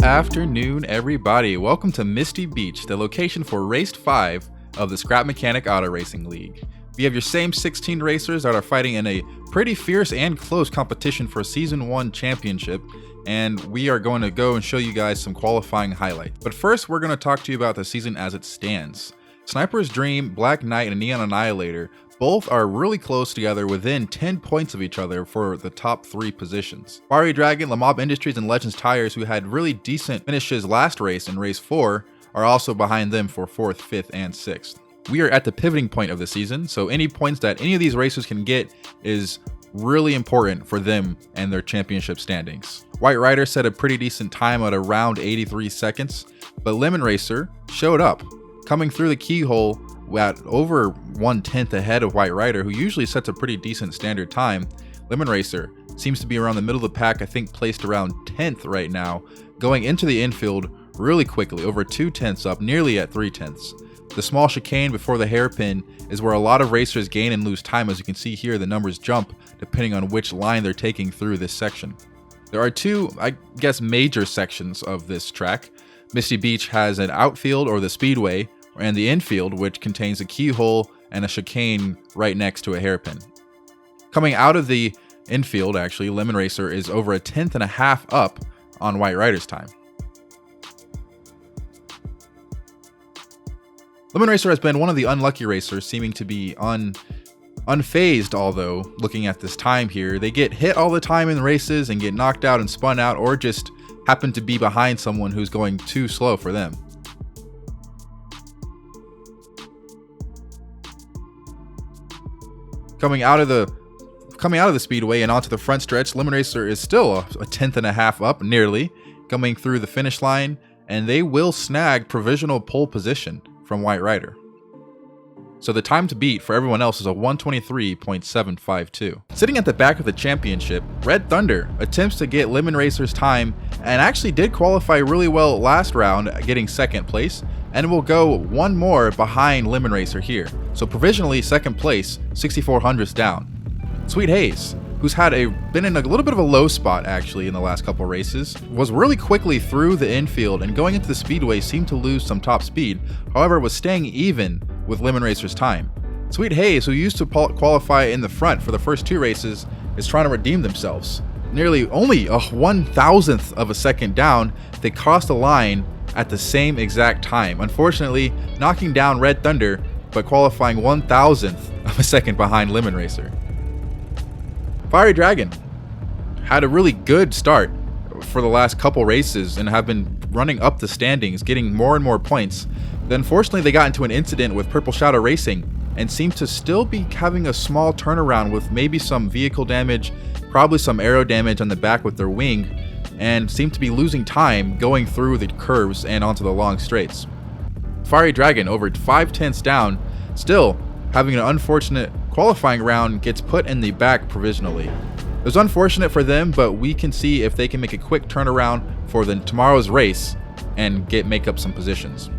Afternoon, everybody. Welcome to Misty Beach, the location for Race 5 of the Scrap Mechanic Auto Racing League. We have your same 16 racers that are fighting in a pretty fierce and close competition for Season 1 championship, and we are going to go and show you guys some qualifying highlights. But first, we're going to talk to you about the season as it stands. Sniper's Dream, Black Knight, and Neon Annihilator both are really close together within 10 points of each other for the top 3 positions. Fiery Dragon, Lamab Industries, and Legends Tires, who had really decent finishes last race in race 4, are also behind them for 4th, 5th, and 6th. We are at the pivoting point of the season, so any points that any of these racers can get is really important for them and their championship standings. White Rider set a pretty decent time at around 83 seconds, but Lemon Racer showed up, coming through the keyhole at over 1/10 ahead of White Rider, who usually sets a pretty decent standard time. Lemon Racer seems to be around the middle of the pack, I think placed around 10th right now, going into the infield really quickly, over 2/10 up, nearly at 3/10. The small chicane before the hairpin is where a lot of racers gain and lose time. As you can see here, the numbers jump depending on which line they're taking through this section. There are two, I guess, major sections of this track. Misty Beach has an outfield, or the speedway, and the infield, which contains a keyhole and a chicane right next to a hairpin. Coming out of the infield, actually, Lemon Racer is over 1/10.5 up on White Rider's time. Lemon Racer has been one of the unlucky racers, seeming to be unfazed, although, looking at this time here. They get hit all the time in races and get knocked out and spun out, or just happen to be behind someone who's going too slow for them. Coming out of the speedway and onto the front stretch, Lemon Racer is still a 1/10.5 up, nearly, coming through the finish line, and they will snag provisional pole position from White Rider. So the time to beat for everyone else is a 1:23.752. Sitting at the back of the championship, Red Thunder attempts to get Lemon Racer's time and actually did qualify really well last round, getting 2nd place, and will go one more behind Lemon Racer here. So provisionally 2nd place, 6400ths down. Sweet Haze, who's been in a little bit of a low spot actually in the last couple races, was really quickly through the infield and going into the speedway seemed to lose some top speed, however was staying even with Lemon Racer's time. Sweet Haze, who used to qualify in the front for the first 2 races, is trying to redeem themselves. Nearly only a 1,000th of a second down, they crossed the line at the same exact time, unfortunately knocking down Red Thunder, but qualifying 1,000th of a second behind Lemon Racer. Fiery Dragon had a really good start for the last couple races and have been running up the standings, getting more and more points. Then unfortunately they got into an incident with Purple Shadow Racing and seem to still be having a small turnaround with maybe some vehicle damage, probably some aero damage on the back with their wing, and seem to be losing time going through the curves and onto the long straights. Fiery Dragon, over 5/10 down, still having an unfortunate qualifying round, gets put in the back provisionally. It was unfortunate for them, but we can see if they can make a quick turnaround for tomorrow's race and make up some positions.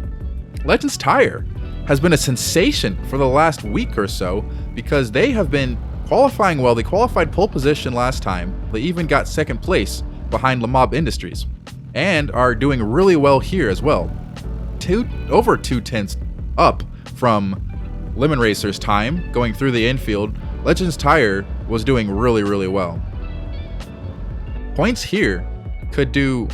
Legends Tire has been a sensation for the last week or so because they have been qualifying well. They qualified pole position last time. They even got 2nd place behind Lamab Industries and are doing really well here as well. Over 2/10 up from Lemon Racer's time going through the infield. Legends Tire was doing really, really well. Points here could do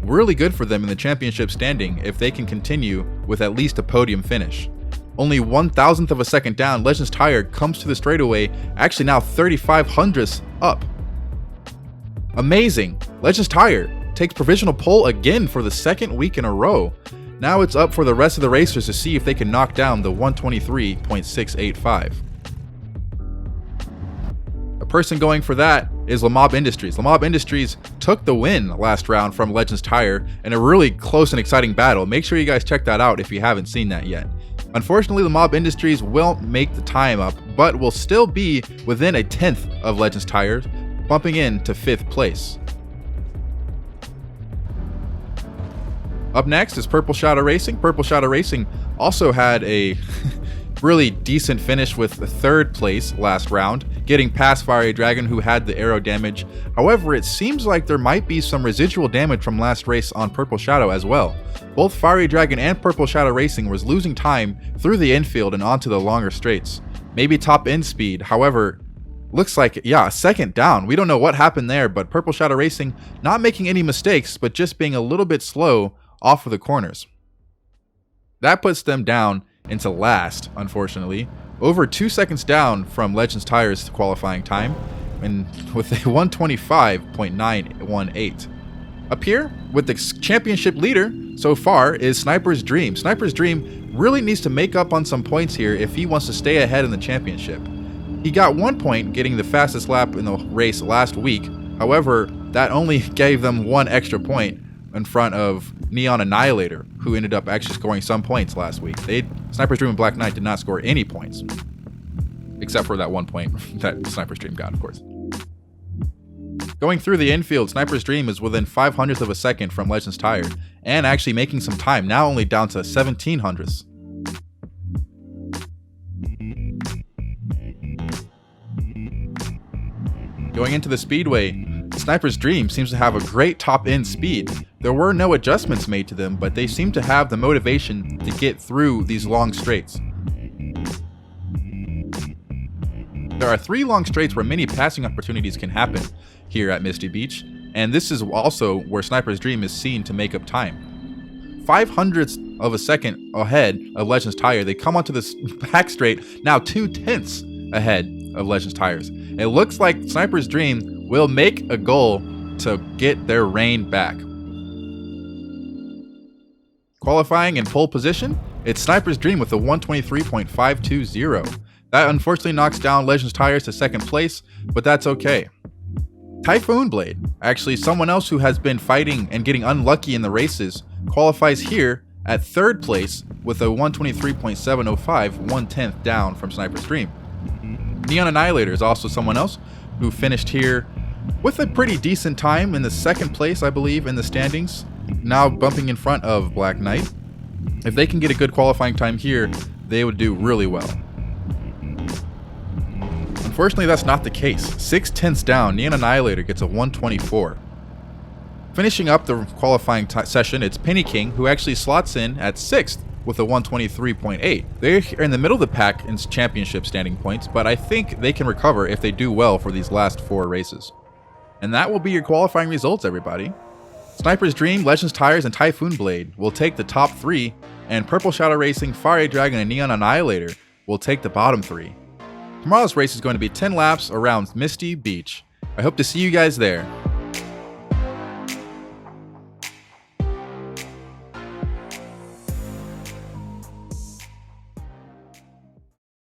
really good for them in the championship standing if they can continue with at least a podium finish. Only 1,000th of a second down, Legends Tire comes to the straightaway, actually now 3,500ths up. Amazing. Legends Tire takes provisional pole again for the 2nd week in a row. Now it's up for the rest of the racers to see if they can knock down the 1:23.685. A person going for that is Lamab Industries. Lamab Industries took the win last round from Legends Tire in a really close and exciting battle. Make sure you guys check that out if you haven't seen that yet. Unfortunately, Lamab Industries won't make the time up, but will still be within 1/10 of Legends Tire, bumping in to 5th place. Up next is Purple Shadow Racing. Purple Shadow Racing also had a really decent finish with the 3rd place last round, getting past Fiery Dragon, who had the arrow damage. However, it seems like there might be some residual damage from last race on Purple Shadow as well. Both Fiery Dragon and Purple Shadow Racing was losing time through the infield and onto the longer straights. Maybe top end speed, however, looks like, yeah, 2nd down. We don't know what happened there, but Purple Shadow Racing not making any mistakes, but just being a little bit slow off of the corners. That puts them down into last, unfortunately, over 2 seconds down from Legends Tires' qualifying time, and with a 125.918. Up here, with the championship leader so far, is Sniper's Dream. Sniper's Dream really needs to make up on some points here if he wants to stay ahead in the championship. He got 1 point getting the fastest lap in the race last week. However, that only gave them 1 extra point in front of Neon Annihilator, who ended up actually scoring some points last week. Sniper's Dream and Black Knight did not score any points, except for that 1 point that Sniper's Dream got, of course. Going through the infield, Sniper's Dream is within 0.05 of a second from Legends Tire, and actually making some time, now only down to 0.17. Going into the speedway, Sniper's Dream seems to have a great top-end speed. There were no adjustments made to them, but they seem to have the motivation to get through these long straights. There are 3 long straights where many passing opportunities can happen here at Misty Beach, and this is also where Sniper's Dream is seen to make up time. 0.05 of a second ahead of Legends Tire, they come onto this back straight, now 0.2 ahead of Legends Tires. It looks like Sniper's Dream will make a goal to get their reign back. Qualifying in pole position, it's Sniper's Dream with a 123.520. That unfortunately knocks down Legends Tires to 2nd place, but that's okay. Typhoon Blade, actually someone else who has been fighting and getting unlucky in the races, qualifies here at 3rd place with a 123.705, 1/10 down from Sniper's Dream. Neon Annihilator is also someone else who finished here with a pretty decent time in the 2nd place, I believe, in the standings, now bumping in front of Black Knight. If they can get a good qualifying time here, they would do really well. Unfortunately, that's not the case. 0.6 down, Neon Annihilator gets a 124. Finishing up the qualifying session, it's Penny King, who actually slots in at 6th with a 123.8. They're in the middle of the pack in championship standing points, but I think they can recover if they do well for these last 4 races. And that will be your qualifying results, everybody. Sniper's Dream, Legends Tires, and Typhoon Blade will take the top 3, and Purple Shadow Racing, Fiery Dragon, and Neon Annihilator will take the bottom 3. Tomorrow's race is going to be 10 laps around Misty Beach. I hope to see you guys there.